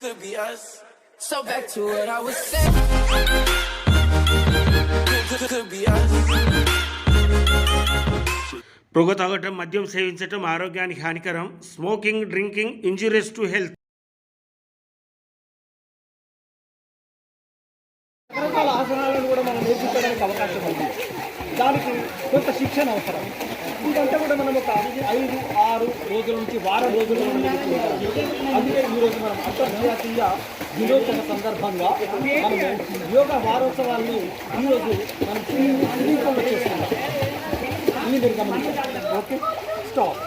Could be us. So back to what I was saying. Could be us. పొగ తాగటం, మద్యం సేవించటం ఆరోగ్యానికి హానికరం. Smoking, drinking injurious to health. రకరకాల ఆసనాలను కూడా మనం నేర్పించడానికి అవకాశం ఉంది. దానికి కొంత శిక్షణ అవసరం. ఇంకంటే కూడా మనం ఒక 5-6 రోజుల నుంచి వారం రోజుల అందుకే ఈరోజు మనం అంతర్జాతీయ దినోత్సవ సందర్భంగా మనం యోగా వారోత్సవాన్ని ఈరోజు మనం శ్రీకాకుళంలో చేస్తున్నాం. ఈ మీరు గమనించాలి. Okay, stop.